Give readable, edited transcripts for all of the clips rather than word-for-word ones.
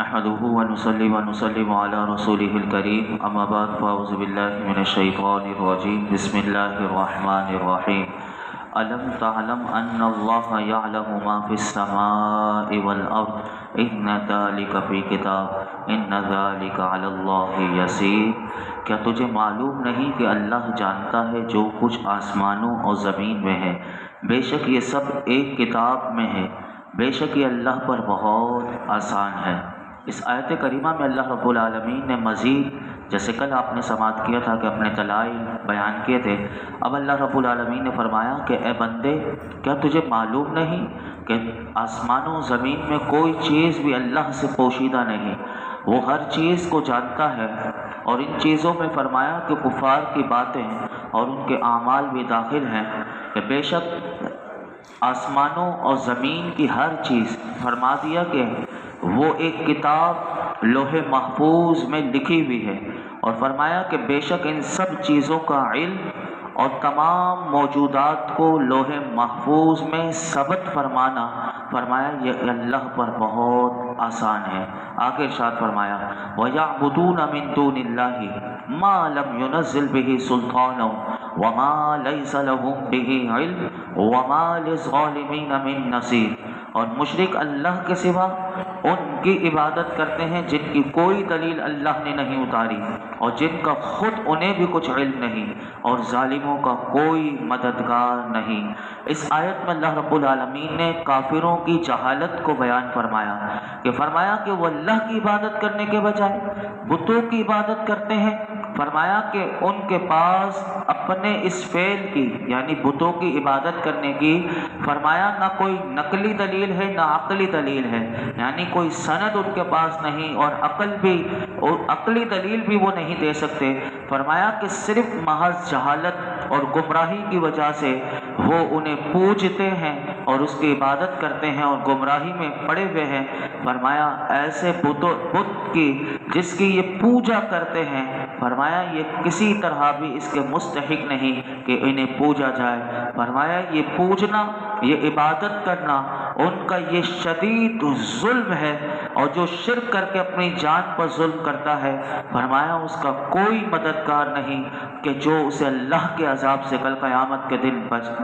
نحمده ونصلي ونسلم على رسوله الكريم اما بعد فاعوذ بالله من الشيطان الرجيم بسم الله الرحمن الرحيم ألم تعلم أن الله يعلم ما في السماء والأرض إن ذلك في كتاب إن ذلك على الله يسير۔ کیا تجھے معلوم نہیں کہ اللہ جانتا ہے جو کچھ آسمانوں اور زمین میں ہے، بے شک یہ سب ایک کتاب میں ہے، بے شک یہ اللہ پر بہت آسان ہے۔ اس آیت کریمہ میں اللہ رب العالمین نے مزید، جیسے کل آپ نے سماعت کیا تھا کہ اپنے دلائل بیان کیے تھے، اب اللہ رب العالمین نے فرمایا کہ اے بندے، کیا تجھے معلوم نہیں کہ آسمانوں زمین میں کوئی چیز بھی اللہ سے پوشیدہ نہیں، وہ ہر چیز کو جانتا ہے۔ اور ان چیزوں میں فرمایا کہ کفار کی باتیں اور ان کے اعمال بھی داخل ہیں، کہ بے شک آسمانوں اور زمین کی ہر چیز، فرما دیا کہ وہ ایک کتاب لوح محفوظ میں لکھی ہوئی ہے، اور فرمایا کہ بے شک ان سب چیزوں کا علم اور تمام موجودات کو لوح محفوظ میں ثبت فرمانا، فرمایا یہ اللہ پر بہت آسان ہے۔ آگے ارشاد فرمایا وَيَعْبُدُونَ مِن دُونِ اللَّهِ مَا لَمْ يُنَزِّلْ بِهِ سُلْطَانًا وَمَا لَيْسَ لَهُم بِهِ عِلْمٌ وَمَا لِلظَّالِمِينَ مِن نَصِيرٍ۔ اور مشرک اللہ کے سوا ان کی عبادت کرتے ہیں جن کی کوئی دلیل اللہ نے نہیں اتاری اور جن کا خود انہیں بھی کچھ علم نہیں، اور ظالموں کا کوئی مددگار نہیں۔ اس آیت میں اللہ رب العالمین نے کافروں کی جہالت کو بیان فرمایا کہ وہ اللہ کی عبادت کرنے کے بجائے بتوں کی عبادت کرتے ہیں۔ فرمایا کہ ان کے پاس اپنے اس فعل کی، یعنی بتوں کی عبادت کرنے کی، فرمایا نہ کوئی نقلی دلیل ہے نہ عقلی دلیل ہے، یعنی کوئی سند ان کے پاس نہیں، اور عقلی دلیل بھی وہ نہیں دے سکتے۔ فرمایا کہ صرف محض جہالت اور گمراہی کی وجہ سے وہ انہیں پوجتے ہیں اور اس کی عبادت کرتے ہیں اور گمراہی میں پڑے ہوئے ہیں۔ فرمایا ایسے بت کی جس کی یہ پوجا کرتے ہیں، فرمایا یہ کسی طرح بھی اس کے مستحق نہیں کہ انہیں پوجا جائے۔ فرمایا یہ پوجنا، یہ عبادت کرنا ان کا یہ شدید ظلم ہے، اور جو شرک کر کے اپنی جان پر ظلم کرتا ہے، فرمایا اس کا کوئی مددگار نہیں کہ جو اسے اللہ کے عذاب سے کل قیامت کے دن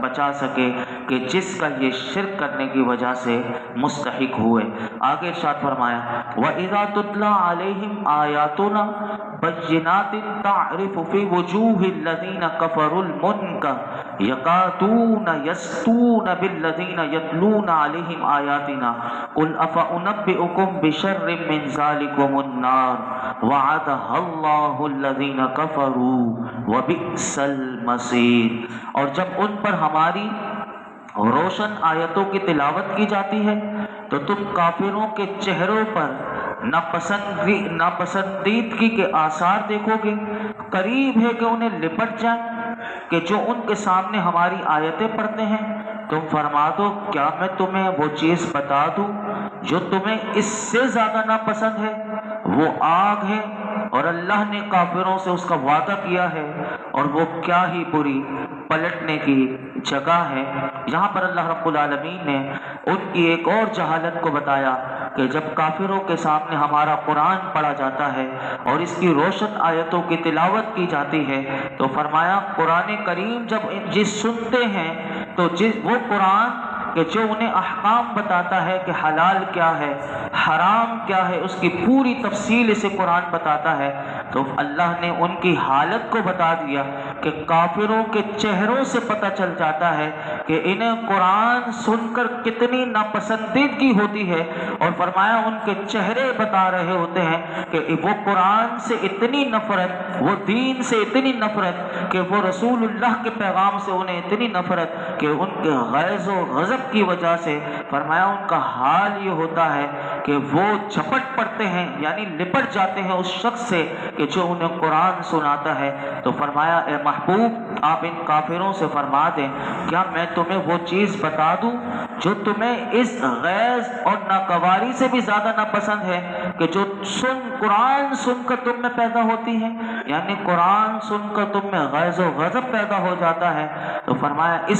بچا سکے، کہ جس کا یہ شرک کرنے کی وجہ سے مستحق ہوئے۔ آگے ارشاد فرمایا وَإِذَا تُتْلَى عَلَيْهِمْ آيَاتُنَا بَيِّنَاتٍ تَعْرِفُ فِي وُجُوهِ الَّذِينَ كَفَرُوا الْمُنكَرَ يَكَادُونَ يَسْطُونَ بِالَّذِينَ يَتْلُونَ عَلَيْهِمْ آيَاتِنَا قُلْ أَفَأُنَبِّئُكُم بِشَرٍّ مِّن ذَلِكُمُ النَّارُ وَعَدَهَا اللَّهُ الَّذِينَ كَفَرُوا وَبِئْسَ الْمَصِيرُ۔ اور جب ان پر ہماری روشن آیتوں کی تلاوت کی جاتی ہے تو تم کافروں کے چہروں پر ناپسندیدگی کے آثار دیکھو گے، قریب ہے کہ انہیں لپٹ جائیں کہ جو ان کے سامنے ہماری آیتیں پڑھتے ہیں۔ تم فرما دو کیا میں تمہیں وہ چیز بتا دوں جو تمہیں اس سے زیادہ ناپسند ہے؟ وہ آگ ہے اور اللہ نے کافروں سے اس کا وعدہ کیا ہے، اور وہ کیا ہی بری پلٹنے کی جگہ ہے۔ یہاں پر اللہ رب العالمین نے ان کی ایک اور جہالت کو بتایا کہ جب کافروں کے سامنے ہمارا قرآن پڑھا جاتا ہے اور اس کی روشن آیتوں کی تلاوت کی جاتی ہے تو فرمایا قرآن کریم جب سنتے ہیں تو وہ قرآن کہ جو انہیں احکام بتاتا ہے کہ حلال کیا ہے حرام کیا ہے، اس کی پوری تفصیل اسے قرآن بتاتا ہے، تو اللہ نے ان کی حالت کو بتا دیا کہ کافروں کے چہروں سے پتہ چل جاتا ہے کہ انہیں قرآن سن کر کتنی ناپسندیدگی ہوتی ہے، اور فرمایا ان کے چہرے بتا رہے ہوتے ہیں کہ وہ قرآن سے اتنی نفرت، وہ دین سے اتنی نفرت، کہ وہ رسول اللہ کے پیغام سے انہیں اتنی نفرت کہ ان کے غیظ و غضب کی وجہ سے فرمایا ان کا حال یہ ہوتا ہے کہ وہ جھپٹ پڑتے ہیں، یعنی لپٹ جاتے ہیں اس شخص سے کہ جو انہیں قرآن سناتا ہے۔ تو فرمایا اے محبوب آپ ان کافروں سے فرما دیں کیا میں تمہیں وہ چیز بتا دوں جو تمہیں اس غیظ اور ناگواری سے بھی زیادہ ناپسند ہے، کہ جو قرآن سن کر تم میں پیدا ہوتی ہے، یعنی قرآن سن کر تم میں غیظ و غضب پیدا ہو جاتا ہے۔ تو فرمایا اس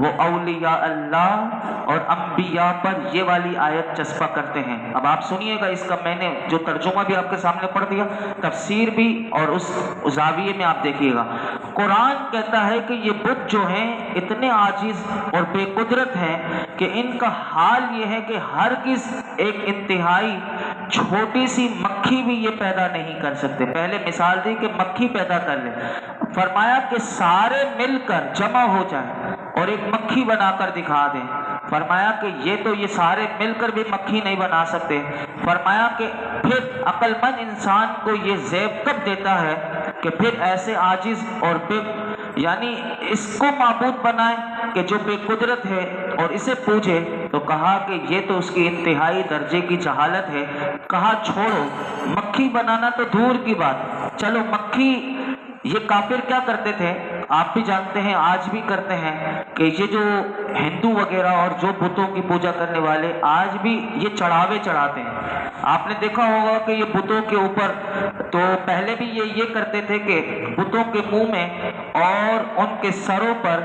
وہ اولیاء اللہ اور انبیاء پر یہ والی آیت چسپا کرتے ہیں۔ اب آپ سنیے گا، اس کا میں نے جو ترجمہ بھی آپ کے سامنے پڑھ دیا، تفسیر بھی، اور اس زاویے میں آپ دیکھیے گا۔ قرآن کہتا ہے کہ یہ بت جو ہیں اتنے عاجز اور بے قدرت ہیں کہ ان کا حال یہ ہے کہ ہرگز ایک انتہائی چھوٹی سی مکھی بھی یہ پیدا نہیں کر سکتے۔ پہلے مثال دی کہ مکھی پیدا کر لے، فرمایا کہ سارے مل کر جمع ہو جائیں اور ایک مکھی بنا کر دکھا دیں، فرمایا کہ یہ سارے مل کر بھی مکھی نہیں بنا سکتے۔ فرمایا کہ پھر عقل مند انسان کو یہ زیب کب دیتا ہے کہ پھر ایسے عاجز اور یعنی اس کو معبود بنائے کہ جو بے قدرت ہے اور اسے پوجے، تو کہا کہ یہ تو اس کی انتہائی درجے کی جہالت ہے۔ کہا چھوڑو، مکھی بنانا تو دور کی بات، چلو مکھی، یہ کافر کیا کرتے تھے آپ بھی جانتے ہیں، آج بھی کرتے ہیں، کہ یہ جو ہندو وغیرہ اور جو بتوں کی پوجا کرنے والے آج بھی یہ چڑھاوے چڑھاتے ہیں۔ آپ نے دیکھا ہوگا کہ یہ بتوں کے اوپر، تو پہلے بھی یہ کرتے تھے کہ بتوں کے منہ میں اور ان کے سروں پر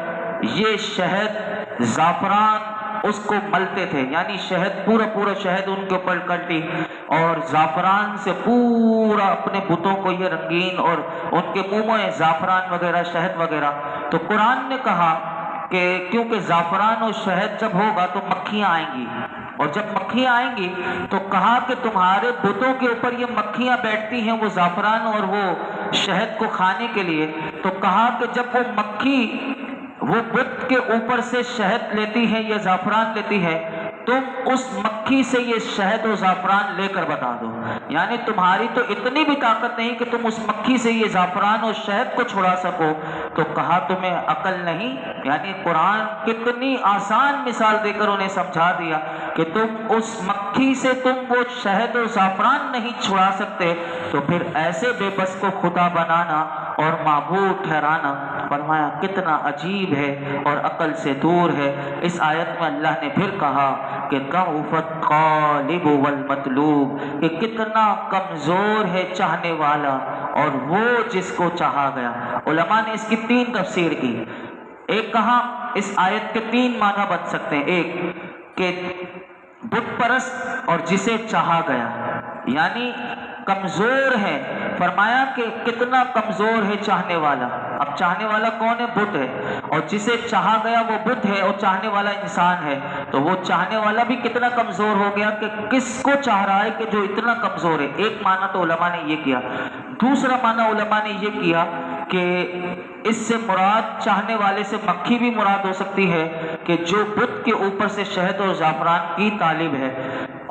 یہ شہد، زعفران اس کو ملتے تھے، یعنی شہد، پورا شہد ان کے اوپر کٹی اور زعفران سے پورا اپنے بتوں کو یہ رنگین، اور ان کے منہ میں زعفران وغیرہ، شہد وغیرہ۔ تو قرآن نے کہا کہ کیونکہ زعفران اور شہد جب ہوگا تو مکھیاں آئیں گی، اور جب مکھیاں آئیں گی تو کہا کہ تمہارے بتوں کے اوپر یہ مکھیاں بیٹھتی ہیں وہ زعفران اور وہ شہد کو کھانے کے لیے، تو کہا کہ جب وہ مکھی وہ بت کے اوپر سے شہد لیتی ہے یا زعفران لیتی ہے، تم اس مکھی سے یہ شہد و زعفران لے کر بتا دو، یعنی تمہاری تو اتنی بھی طاقت نہیں کہ تم اس مکھی سے یہ زعفران اور شہد کو چھڑا سکو۔ تو کہا تمہیں عقل نہیں؟ یعنی قرآن کتنی آسان مثال دے کر انہیں سمجھا دیا کہ تم اس مکھی سے تم وہ شہد و زعفران نہیں چھڑا سکتے، تو پھر ایسے بے بس کو خدا بنانا اور معبود ٹھہرانا، فرمایا کتنا عجیب ہے اور عقل سے دور ہے۔ اس آیت میں اللہ نے پھر کہا کہ ضعف الطالب والمطلوب، کہ کتنا کمزور ہے چاہنے والا اور وہ جس کو چاہا گیا۔ علماء نے اس کی 3 تفسیر کی۔ ایک کہا اس آیت کے 3 معنی بن سکتے ہیں، ایک کہ بت پرست اور جسے چاہا گیا، یعنی کمزور ہے، فرمایا کہ کتنا کمزور ہے چاہنے والا۔ اب چاہنے والا کون ہے؟ بت ہے، اور جسے چاہا گیا وہ بت ہے اور چاہنے والا انسان ہے، تو وہ چاہنے والا بھی کتنا کمزور ہو گیا کہ کس کو چاہ رہا ہے کہ جو اتنا کمزور ہے۔ ایک معنی تو علماء نے یہ کیا۔ دوسرا معنی علماء نے یہ کیا کہ اس سے مراد چاہنے والے سے مکھی بھی مراد ہو سکتی ہے کہ جو بت کے اوپر سے شہد اور زعفران کی طالب ہے،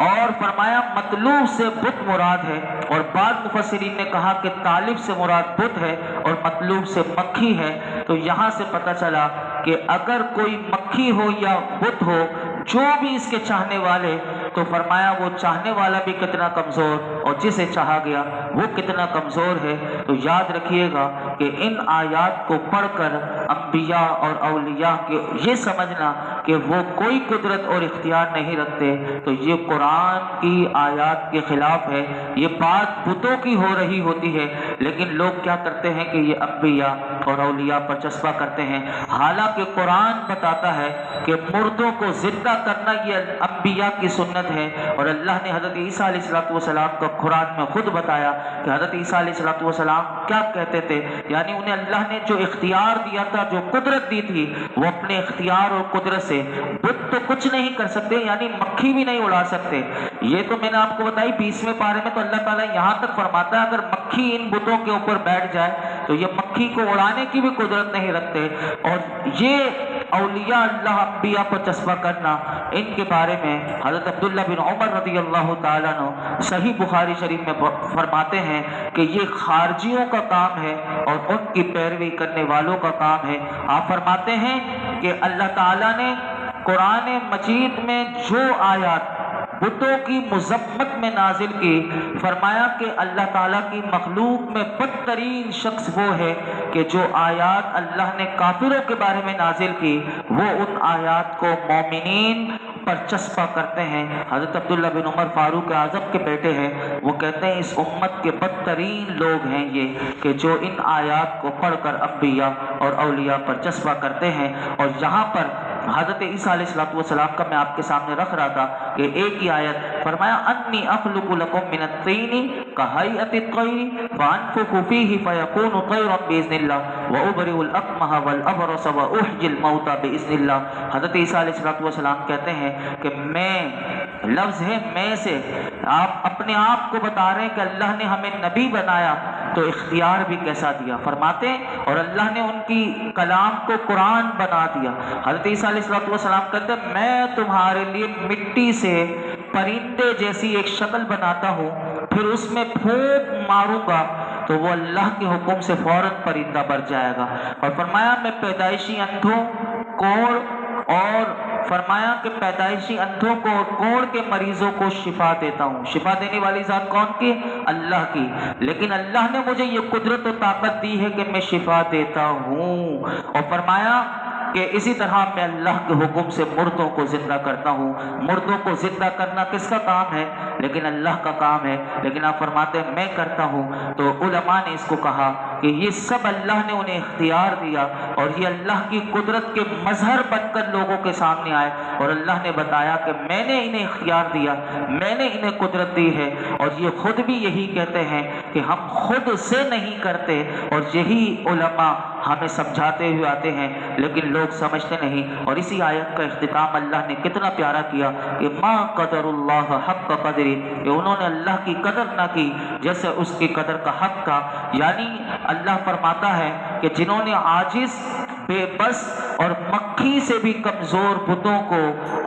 اور فرمایا مطلوب سے بت مراد ہے، اور بعض مفسرین نے کہا کہ طالب سے مراد بت ہے اور مطلوب سے مکھی ہے۔ تو یہاں سے پتہ چلا کہ اگر کوئی مکھی ہو یا بت ہو، جو بھی اس کے چاہنے والے، تو فرمایا وہ چاہنے والا بھی کتنا کمزور اور جسے چاہا گیا وہ کتنا کمزور ہے۔ تو یاد رکھیے گا کہ ان آیات کو پڑھ کر انبیاء اور اولیاء کے یہ سمجھنا کہ وہ کوئی قدرت اور اختیار نہیں رکھتے، تو یہ قرآن کی آیات کے خلاف ہے۔ یہ بات بتوں کی ہو رہی ہوتی ہے، لیکن لوگ کیا کرتے ہیں کہ یہ انبیاء اور اولیاء پر چسپاں کرتے ہیں، حالانکہ قرآن بتاتا ہے کہ مردوں کو زندہ کرنا یہ انبیاء کی سنت ہے، اور اللہ نے حضرت عیسیٰ علیہ السلام کا قرآن میں خود بتایا کہ حضرت عیسیٰ علیہ السلام کیا کہتے تھے، یعنی انہیں اللہ نے جو اختیار دیا تھا، جو قدرت دی تھی، وہ اپنے اختیار اور قدرت سے بت تو کچھ نہیں کر سکتے، یعنی مکھی بھی نہیں اڑا سکتے۔ یہ تو میں نے آپ کو بتائی 20ویں پارے میں، تو اللہ تعالیٰ یہاں تک فرماتا ہے اگر مکھی ان بتوں کے اوپر بیٹھ جائے تو یہ مکھی کو اڑانے کی بھی قدرت نہیں رکھتے۔ اور یہ اولیاء اللہ انبیاء پر چسپاں کرنا، ان کے بارے میں حضرت عبداللہ بن عمر رضی اللہ تعالیٰ عنہ صحیح بخاری شریف میں فرماتے ہیں کہ یہ خارجیوں کا کام ہے اور ان کی پیروی کرنے والوں کا کام ہے۔ آپ فرماتے ہیں کہ اللہ تعالیٰ نے قرآن مجید میں جو آیات بتوں کی مذمت میں نازل کی، فرمایا کہ اللہ تعالیٰ کی مخلوق میں بدترین شخص وہ ہے کہ جو آیات اللہ نے کافروں کے بارے میں نازل کی، وہ ان آیات کو مومنین پر چسپاں کرتے ہیں۔ حضرت عبداللہ بن عمر فاروق اعظم کے بیٹے ہیں، وہ کہتے ہیں اس امت کے بدترین لوگ ہیں یہ کہ جو ان آیات کو پڑھ کر انبیاء اور اولیاء پر چسپاں کرتے ہیں۔ اور یہاں پر حضرت عیسیٰ علیہ السلام کا میں آپ کے سامنے رکھ رہا تھا کہ ایک ہی آیت فرمایا انی اخلق لکم من الطین کہیئۃ الطیر فانفخ فیہ فیکون طیرا باذن اللہ وابرئ الاکمہ والابرص واحیی الموتى باذن اللہ۔ حضرت عیسیٰ علیہ السلام کہتے ہیں کہ میں، لفظ ہے میں سے، آپ اپنے آپ کو بتا رہے ہیں کہ اللہ نے ہمیں نبی بنایا تو اختیار بھی کیسا دیا، فرماتے ہیں اور اللہ نے ان کی کلام کو قرآن بنا دیا۔ حضرت عیسیٰ علیہ السلام کہتے ہیں میں تمہارے لیے مٹی سے پرندے جیسی ایک شکل بناتا ہوں، پھر اس میں پھونک ماروں گا تو وہ اللہ کے حکم سے فوراً پرندہ بن جائے گا۔ اور فرمایا میں پیدائشی اندھوں، کوڑ، اور فرمایا کہ پیدائشی اندھوں کو اور کوڑ کے مریضوں کو شفا دیتا ہوں۔ شفا دینے والی ذات کون کی؟ اللہ کی۔ لیکن اللہ نے مجھے یہ قدرت و طاقت دی ہے کہ میں شفا دیتا ہوں۔ اور فرمایا کہ اسی طرح میں اللہ کے حکم سے مردوں کو زندہ کرتا ہوں۔ مردوں کو زندہ کرنا کس کا کام ہے؟ لیکن اللہ کا کام ہے، لیکن آپ فرماتے ہیں میں کرتا ہوں۔ تو علماء نے اس کو کہا کہ یہ سب اللہ نے انہیں اختیار دیا اور یہ اللہ کی قدرت کے مظہر بن کر لوگوں کے سامنے آئے، اور اللہ نے بتایا کہ میں نے انہیں اختیار دیا، میں نے انہیں قدرت دی ہے، اور یہ خود بھی یہی کہتے ہیں کہ ہم خود سے نہیں کرتے، اور یہی علماء ہمیں سمجھاتے ہوئے آتے ہیں لیکن لوگ سمجھتے نہیں۔ اور اسی آیت کا اختتام اللہ نے کتنا پیارا کیا کہ ما قدر اللہ حق قدری، کہ انہوں نے اللہ کی قدر نہ کی جیسے اس کی قدر کا حق تھا۔ یعنی اللہ فرماتا ہے کہ جنہوں نے عاجز، بے بس اور مکھی سے بھی کمزور بتوں کو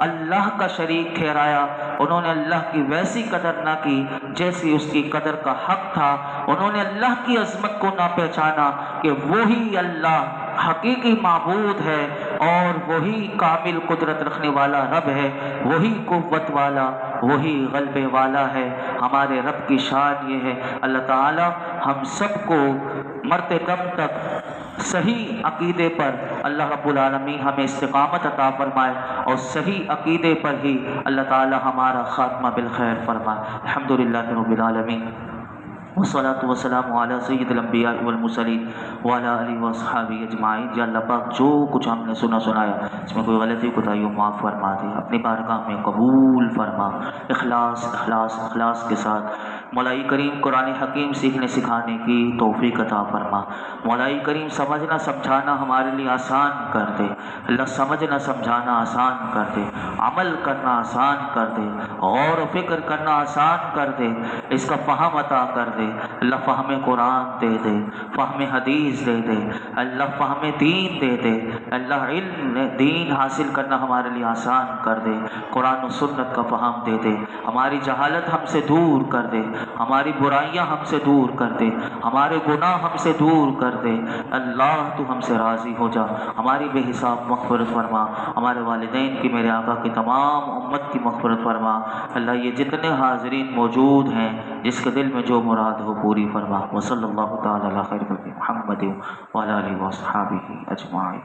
اللہ کا شریک ٹھہرایا، انہوں نے اللہ کی ویسی قدر نہ کی جیسی اس کی قدر کا حق تھا۔ انہوں نے اللہ کی عظمت کو نہ پہچانا کہ وہی اللہ حقیقی معبود ہے اور وہی کامل قدرت رکھنے والا رب ہے، وہی قوت والا، وہی غلبے والا ہے۔ ہمارے رب کی شان یہ ہے۔ اللہ تعالی ہم سب کو مرتے دم تک صحیح عقیدے پر اللہ رب العالمین ہمیں استقامت عطا فرمائے، اور صحیح عقیدے پر ہی اللہ تعالی ہمارا خاتمہ بالخیر فرمائے۔ الحمدللہ رب العالمین، والصلاة والسلام علی سید الانبیاء والمرسلین وعلی آلہ واصحابہ اجمعین۔ یا اللہ پاک جو کچھ ہم نے سنایا اس میں کوئی غلطی کوتاہی ہو معاف فرما دے، اپنی بارگاہ میں قبول فرما، اخلاص کے ساتھ۔ مولائی کریم قرآن حکیم سیکھنے سکھانے کی توفیق عطا فرما۔ مولائی کریم سمجھنا سمجھانا ہمارے لیے آسان کر دے، اللہ سمجھنا سمجھانا آسان کر دے، عمل کرنا آسان کر دے، غور و فکر کرنا آسان کر دے، اس کا فہم عطا کر دے۔ اللہ فہم قرآن دے دے، فہم حدیث دے دے، اللہ فہم دین دے دے، اللہ علم دین حاصل کرنا ہمارے لیے آسان کر دے، قرآن و سنت کا فہم دے دے، ہماری جہالت ہم سے دور کر دے، ہماری برائیاں ہم سے دور کر دے، ہمارے گناہ ہم سے دور کر دے۔ اللہ تو ہم سے راضی ہو جا، ہماری بے حساب مغفرت فرما، ہمارے والدین کی، میرے آقا کی، تمام امت کی مغفرت فرما۔ اللہ یہ جتنے حاضرین موجود ہیں جس کے دل میں جو مراد ہو پوری فرما۔ وصلی اللہ تعالی علی خیر خلق محمد وعلی آلہ وصحبہ اجمعین۔